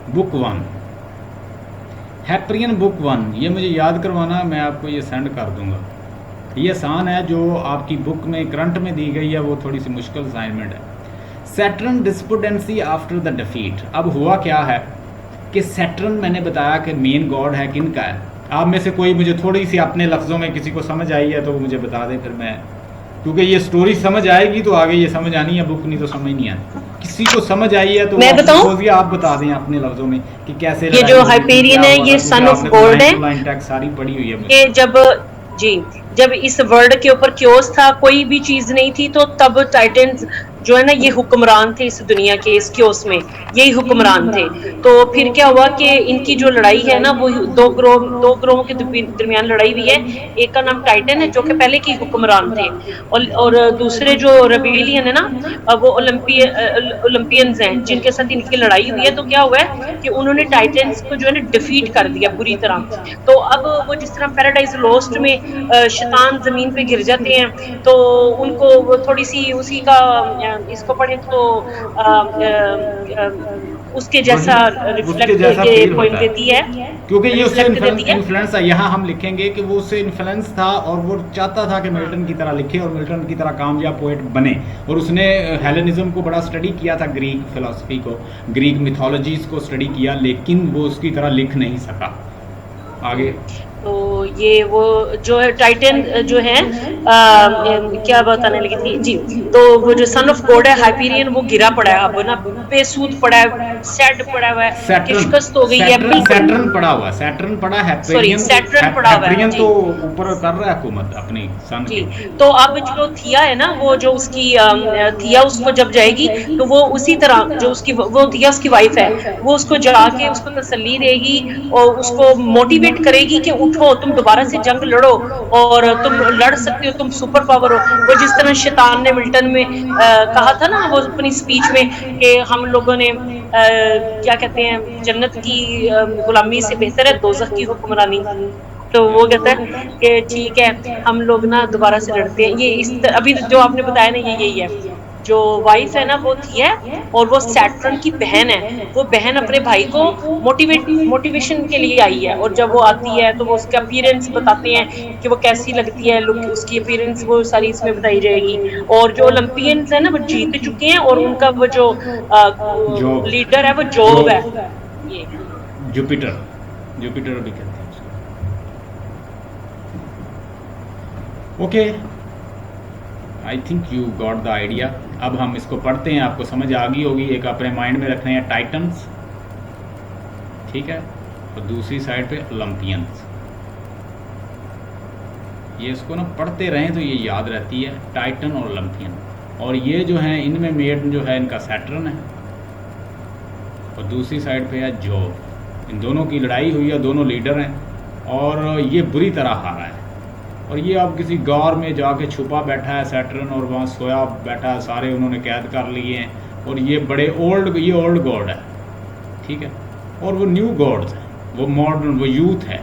Book one, हैपरियन book one, ये मुझे याद करवाना, मैं आपको ये सेंड कर दूंगा। ये आसान है, जो आपकी बुक में करंट में दी गई है वो थोड़ी सी मुश्किल असाइनमेंट है। Saturn despondency after the defeat. अब हुआ क्या है कि सैटर्न मैंने बताया कि मेन गॉड है, किन का है। आप में से कोई मुझे थोड़ी सी अपने लफ्ज़ों में किसी को समझ आई है तो वो मुझे बता दें, फिर मैं, क्योंकि ये स्टोरी समझ आएगी तो आगे ये समझ आनी है, बुक नहीं तो समझ नहीं आती। किसी को समझ आई है तो मैं बताऊं, खोजिए, आप बता दें अपने लफ्ज़ों में कि कैसे ये लड़ाई जो हुई थी, हाइपेरियन क्या है हुआ ये था, क्योंकि सन ऑफ आपने तो गॉड लाइन है। टू लाइन टेक्स्ट सारी पढ़ी हुई है ये मुझसे। जी, जब इस वर्ल्ड के ऊपर क्योस था, कोई भी चीज नहीं थी, तो तब टाइटन्स जो है ना ये हुक्मरान थे इस दुनिया के, इस क्योस में यही हुक्मरान थे। तो फिर क्या हुआ कि इनकी जो लड़ाई है ना वो दो ग्रोहों के दरमियान लड़ाई हुई है। एक का नाम टाइटन है जो कि पहले की हुक्मरान थे, और दूसरे जो रेबेलियन है ना वो ओलंपियंस हैं जिनके साथ इनकी लड़ाई हुई है। तो क्या हुआ है कि उन्होंने टाइटन्स को जो है ना डिफीट कर दिया बुरी तरह। तो अब वो जिस तरह पैराडाइज लॉस्ट में शैतान जमीन पे गिर जाते हैं, तो उनको वो थोड़ी सी उसी का इसको पढ़े तो उसके जैसा उसके रिफ्लेक्ट जैसा ये फील पॉइंट होता देती है, है, क्योंकि ये उससे रिफ्लेक्ट देती है। इन्फ्लुएंस है। यहाँ हम लिखेंगे कि वो उससे इन्फ्लुएंस था और वो चाहता था कि मिल्टन की तरह लिखे और मिल्टन की तरह कामयाब पोएट बने। और उसने हेलेनिज्म को बड़ा स्टडी किया था, ग्रीक फिलॉसफी को, ग्रीक मिथोलॉजीज को स्टडी किया, लेकिन वो उसकी तरह लिख नहीं सका। आगे तो ये वो जो है टाइटन जो है क्या बताने लगी थी जी। तो वो जो सन ऑफ गॉड है हाइपीरियन वो गिरा पड़ा है, अब ना बेसूद पड़ा है, सैड पड़ा हुआ है कि सैटर्न, शिकस्त हो गई है बिल्कुल। सैटर्न पड़ा हुआ, सैटर्न पड़ा, सॉरी हैपेरियन, सैटर्न पड़ा हुआ है हैपेरियन जी। तो ऊपर कर रहा है हुकूमत अपनी सन जी, के। तो अब जो थिया है ना वो जो उसकी थिया उसको जब जाएगी तो वो उसी तरह जो उसकी वो थिया उसकी वाइफ है, वो उसको जाके उसको तसल्ली देगी और उसको मोटिवेट करेगी कि उठो, तुम दोबारा से जंग लड़ो और तुम लड़ सकते हो, तुम सुपर पावर हो। वो जिस तरह शैतान ने मिल्टन में कहा था ना वो अपनी स्पीच में कि हम लोगों ने क्या कहते हैं जन्नत की गुलामी से बेहतर है दोजख की हुक्मरानी। तो वो कहता है कि ठीक है हम लोग ना दोबारा से लड़ते हैं। ये अभी जो आपने बताया ना ये यही है। जो वाइफ है ना वो थी है, और वो सैटर्न की बहन है। वो बहन अपने भाई को मोटिवेशन के लिए आई है, और जब वो आती है तो वो उसका अपीयरेंस बताते हैं कि वो कैसी लगती है, लुक उसकी अपीयरेंस वो सारी इसमें बताई जाएगी। और जो ओलंपियंस है ना वो जीत चुके हैं, और उनका वो जो जॉब, लीडर है वो जॉब है। ये जुपिटर, जुपिटर भी कहते हैं उसको। Okay, I think you got the idea. अब हम इसको पढ़ते हैं, आपको समझ आ गई होगी। एक अपने माइंड में रखने हैं टाइटन्स, ठीक है, और दूसरी साइड पे ओलंपियंस। ये इसको ना पढ़ते रहें तो ये याद रहती है, टाइटन और ओलंपियन। और ये जो है इनमें मेड जो है इनका सैटर्न है, और दूसरी साइड पे है जोब। इन दोनों की लड़ाई हुई है, दोनों लीडर हैं, और ये बुरी तरह हारा है। और ये अब किसी गार में जाके छुपा बैठा है सैटर्न, और वहाँ सोया बैठा है, सारे उन्होंने कैद कर लिए हैं। और ये बड़े ये ओल्ड गॉड है, ठीक है, और वो न्यू गॉड्स हैं, वो मॉडर्न, वो यूथ है,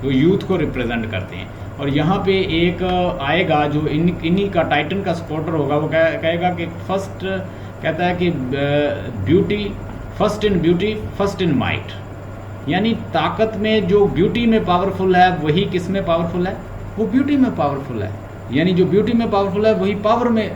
वो यूथ को रिप्रेजेंट करते हैं। और यहाँ पे एक आएगा जो इन्हीं का टाइटन का सपोर्टर होगा, वो कहेगा कि फर्स्ट, कहता है कि beauty first in beauty first in might, यानी ताकत में जो ब्यूटी में पावरफुल है वही किस में पावरफुल है, वो ब्यूटी में पावरफुल है। यानी जो ब्यूटी में पावरफुल है वही पावर में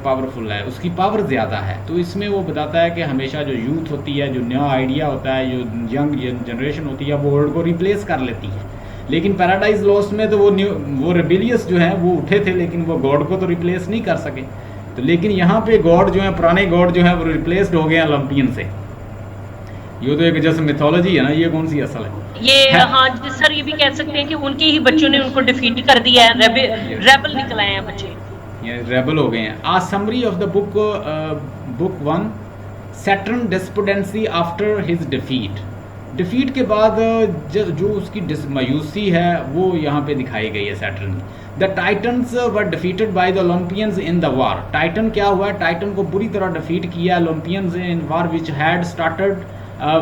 पावरफुल है, उसकी पावर ज़्यादा है। तो इसमें वो बताता है कि हमेशा जो यूथ होती है, जो नया आइडिया होता है, जो यंग जनरेशन होती है, वो ओल्ड को रिप्लेस कर लेती है। लेकिन पैराडाइज लॉस्ट में तो वो रेबिलियस जो हैं वो उठे थे, लेकिन वो गॉड को तो रिप्लेस नहीं कर सके। तो लेकिन यहाँ पे गॉड जो है, पुराने गॉड जो है वो रिप्लेस्ड हो गए हैं ओलंपियन से। ये तो एक जैसे मिथोलॉजी है ना, ये कौन सी असल है? ये हाँ सर ये भी कह सकते हैं कि उनके ही बच्चों ने उनको डिफीट कर दिया है, रेबल निकल आए हैं बच्चे, ये रेबल हो गए हैं। A summary of the book, book one, Saturn despondency after his defeat. Defeat के बाद जो उसकी मायूसी है वो यहाँ पे दिखाई गई है सैटर्न की। The titans were defeated by the Olympians in the war. Titan क्या हुआ है, टाइटन को बुरी तरह डिफीट किया Olympians in war which had started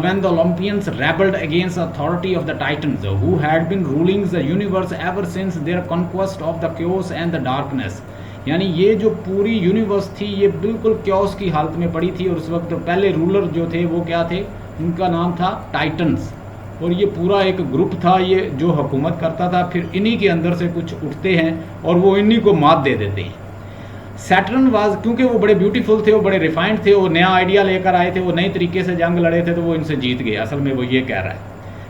when the Olympians rebelled against the authority of the Titans, who had been ruling the universe ever since their conquest of the chaos and the darkness। यानी ये जो पूरी universe थी ये बिल्कुल chaos की हालत में पड़ी थी, और उस वक्त पहले रूलर जो थे वो क्या थे, इनका नाम था टाइटन्स, और ये पूरा एक ग्रुप था ये जो हुकूमत करता था। फिर इन्हीं के अंदर से कुछ उठते हैं और वो इन्हीं को मात दे देते हैं। सैटर्न वाज, क्योंकि वो बड़े ब्यूटीफुल थे, वो बड़े रिफाइंड थे, वो नया आइडिया लेकर आए थे, वो नई तरीके से जंग लड़े थे, तो वो इनसे जीत गए। असल में वो ये कह रहा है।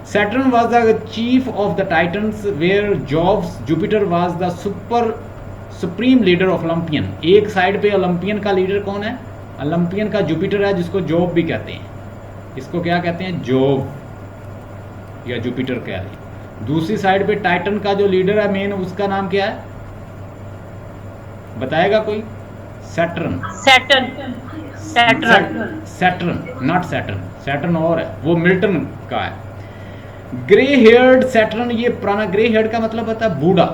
Saturn was the chief of the Titans whereas Jupiter was the supreme leader of Olympian. एक साइड पे ओलंपियन का लीडर कौन है? ओलंपियन का जुपिटर है, जिसको जॉब भी कहते हैं। इसको क्या कहते हैं? जॉब या जुपिटर कह रहे। दूसरी साइड पे टाइटन का जो लीडर है मेन, उसका नाम क्या है? बताएगा कोई? Saturn. Saturn not Saturn, Saturn और है, वो मिल्टन का है। ग्रे हेयर्ड सैटर्न, ये पुराना, ग्रे हेयर्ड का मतलब होता है बूढ़ा।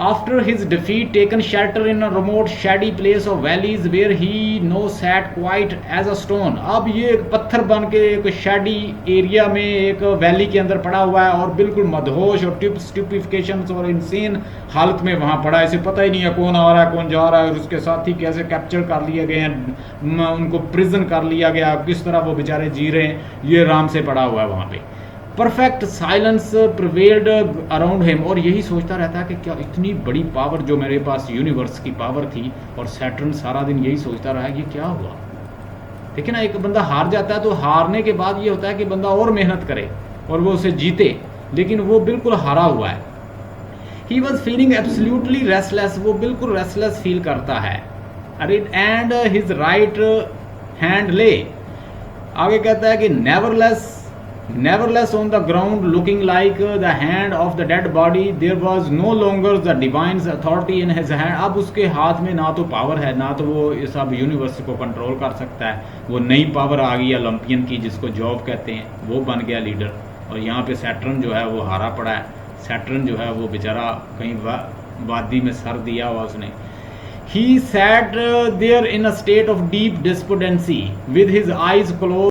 After his defeat taken shelter in a remote shady place of valleys where he now sat quiet as a stone. अब ये एक पत्थर बन के एक शैडी एरिया में एक वैली के अंदर पड़ा हुआ है और बिल्कुल मदहोश और स्टूपिफिकेशन और इंसेन हालत में वहाँ पड़ा है। इसे पता ही नहीं है कौन आ रहा है कौन जा रहा है, और उसके साथी कैसे कैप्चर कर लिए गए हैं, उनको प्रिजन कर लिया गया, किस तरह वो बेचारे जी रहे हैं, ये आराम से पड़ा हुआ है वहाँ पे। Perfect silence prevailed around him, और यही सोचता रहता है कि क्या इतनी बड़ी पावर जो मेरे पास यूनिवर्स की पावर थी, और सैटर्न सारा दिन यही सोचता रहा ये क्या हुआ। देखिए ना, एक बंदा हार जाता है तो हारने के बाद ये होता है कि बंदा और मेहनत करे और वो उसे जीते, लेकिन वो बिल्कुल हारा हुआ है। He was feeling absolutely restless, वो बिल्कुल रेस्टलेस फील करता है। अरे एंड हिज राइट हैंड ले, आगे कहता है कि nevertheless on the ground looking like the hand of the dead body there was no longer the divine authority in his hand। अब उसके हाथ में ना तो पावर है, ना तो वो इस अब यूनिवर्स को कंट्रोल कर सकता है। वो नई पावर आ गई ओलंपियन की, जिसको जॉब कहते हैं, वो बन गया लीडर। और यहाँ पे सैटर्न जो है वो हारा पड़ा है। सैटर्न जो है वो बेचारा कहीं वादी में सर दिया हुआ उसने। He sat there in a state of deep despondency with his eyes closed